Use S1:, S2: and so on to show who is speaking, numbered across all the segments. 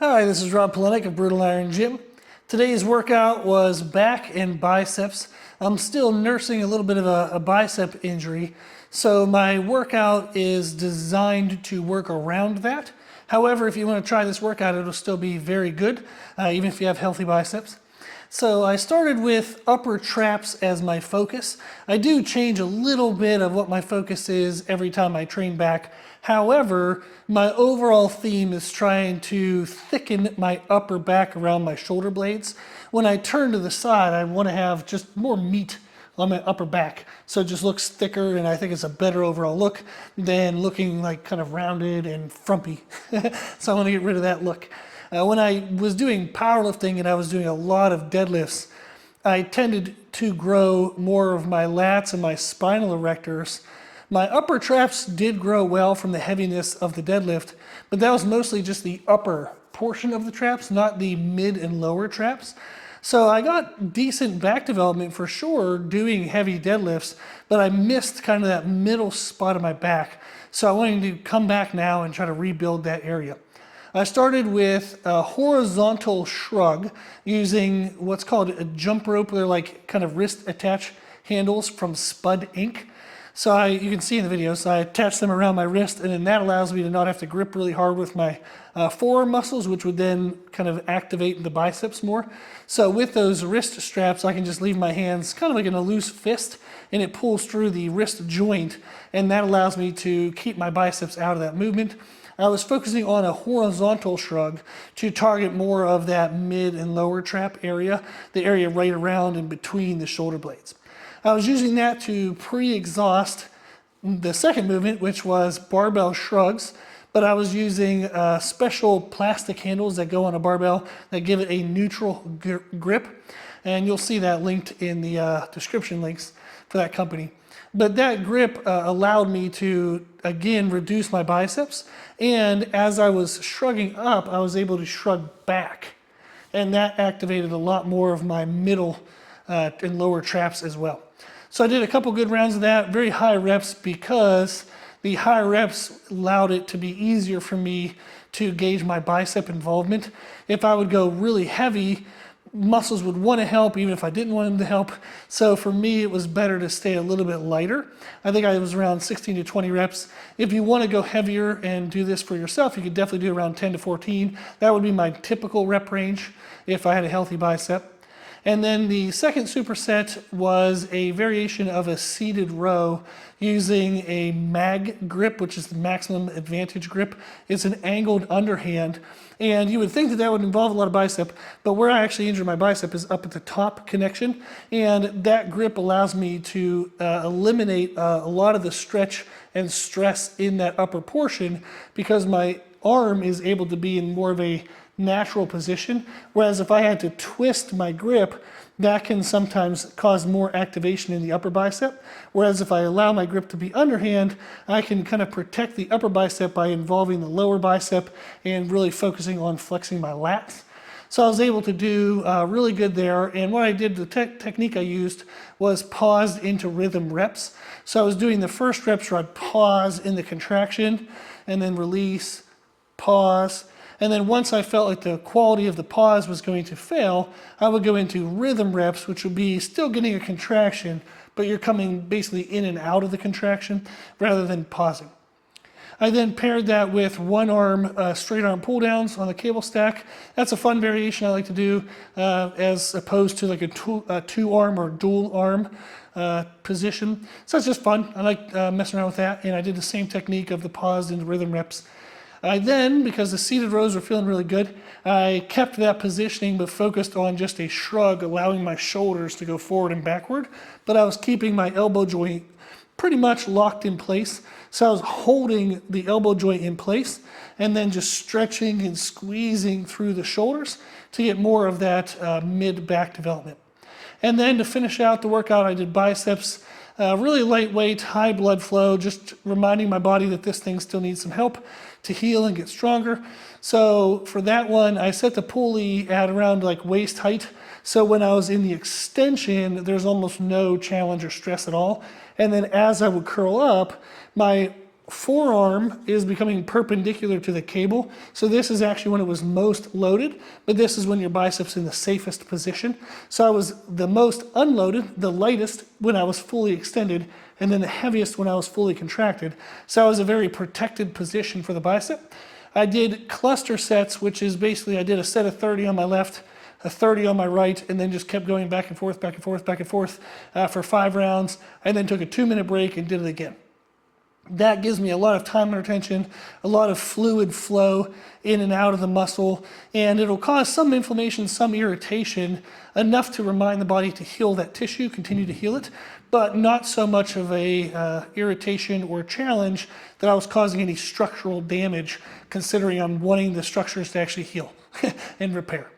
S1: Hi, this is Rob Polenick of Brutal Iron Gym. Today's workout was back and biceps. I'm still nursing a little bit of a bicep injury, so my workout is designed to work around that. However, if you want to try this workout, it'll still be very good, even if you have healthy biceps. So I started with upper traps as my focus. I do change a little bit of what my focus is every time I train back. However, my overall theme is trying to thicken my upper back around my shoulder blades. When I turn to the side, I want to have just more meat on my upper back. So it just looks thicker, and I think it's a better overall look than looking like kind of rounded and frumpy. So I want to get rid of that look. When I was doing powerlifting and I was doing a lot of deadlifts, I tended to grow more of my lats and my spinal erectors. My upper traps did grow well from the heaviness of the deadlift, but that was mostly just the upper portion of the traps, not the mid and lower traps. So I got decent back development for sure doing heavy deadlifts, but I missed kind of that middle spot of my back. So I wanted to come back now and try to rebuild that area. I started with a horizontal shrug using what's called a jump rope. They're like kind of wrist attach handles from Spud Inc. So you can see in the video, so I attach them around my wrist, and then that allows me to not have to grip really hard with my forearm muscles, which would then kind of activate the biceps more. So with those wrist straps, I can just leave my hands kind of like in a loose fist, and it pulls through the wrist joint, and that allows me to keep my biceps out of that movement. I was focusing on a horizontal shrug to target more of that mid and lower trap area, the area right around and between the shoulder blades. I was using that to pre-exhaust the second movement, which was barbell shrugs, but I was using special plastic handles that go on a barbell that give it a neutral grip, and you'll see that linked in the description links for that company. But that grip allowed me to, again, reduce my biceps. And as I was shrugging up, I was able to shrug back. And that activated a lot more of my middle and lower traps as well. So I did a couple good rounds of that, very high reps, because the high reps allowed it to be easier for me to gauge my bicep involvement. If I would go really heavy, muscles would want to help even if I didn't want them to help. So for me, it was better to stay a little bit lighter. I think I was around 16 to 20 reps. If you want to go heavier and do this for yourself, you could definitely do around 10 to 14. That would be my typical rep range if I had a healthy bicep. And then the second superset was a variation of a seated row using a mag grip, which is the maximum advantage grip. It's an angled underhand. And you would think that that would involve a lot of bicep, but where I actually injured my bicep is up at the top connection. And that grip allows me to eliminate a lot of the stretch and stress in that upper portion, because my arm is able to be in more of a natural position, whereas if I had to twist my grip, that can sometimes cause more activation in the upper bicep. Whereas if I allow my grip to be underhand, I can kind of protect the upper bicep by involving the lower bicep and really focusing on flexing my lats. So I was able to do really good there. And what I did, the technique I used was paused into rhythm reps. So I was doing the first reps where I'd pause in the contraction and then release, pause. And then once I felt like the quality of the pause was going to fail, I would go into rhythm reps, which would be still getting a contraction, but you're coming basically in and out of the contraction rather than pausing. I then paired that with one arm straight arm pull downs on the cable stack. That's a fun variation I like to do as opposed to like a two arm or dual arm position. So it's just fun. I like messing around with that. And I did the same technique of the paused into rhythm reps. I then, because the seated rows were feeling really good, I kept that positioning but focused on just a shrug, allowing my shoulders to go forward and backward. But I was keeping my elbow joint pretty much locked in place. So I was holding the elbow joint in place and then just stretching and squeezing through the shoulders to get more of that mid-back development. And then to finish out the workout, I did biceps. Really lightweight, high blood flow, just reminding my body that this thing still needs some help to heal and get stronger. So for that one, I set the pulley at around like waist height. So when I was in the extension, there's almost no challenge or stress at all. And then as I would curl up, my forearm is becoming perpendicular to the cable. So this is actually when it was most loaded, but this is when your biceps in the safest position. So I was the most unloaded, the lightest when I was fully extended, and then the heaviest when I was fully contracted. So I was a very protected position for the bicep. I did cluster sets, which is basically I did a set of 30 on my left, a 30 on my right, and then just kept going back and forth, back and forth, back and forth for 5 rounds, and then took a 2-minute break and did it again. That gives me a lot of time and retention, a lot of fluid flow in and out of the muscle, and it'll cause some inflammation, some irritation, enough to remind the body to heal that tissue, continue to heal it, but not so much of a irritation or challenge that I was causing any structural damage, considering I'm wanting the structures to actually heal and repair.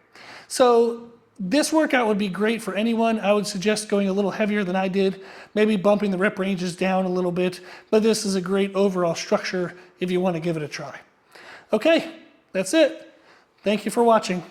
S1: So this workout would be great for anyone. I would suggest going a little heavier than I did, maybe bumping the rep ranges down a little bit, but this is a great overall structure if you want to give it a try. Okay, that's it. Thank you for watching.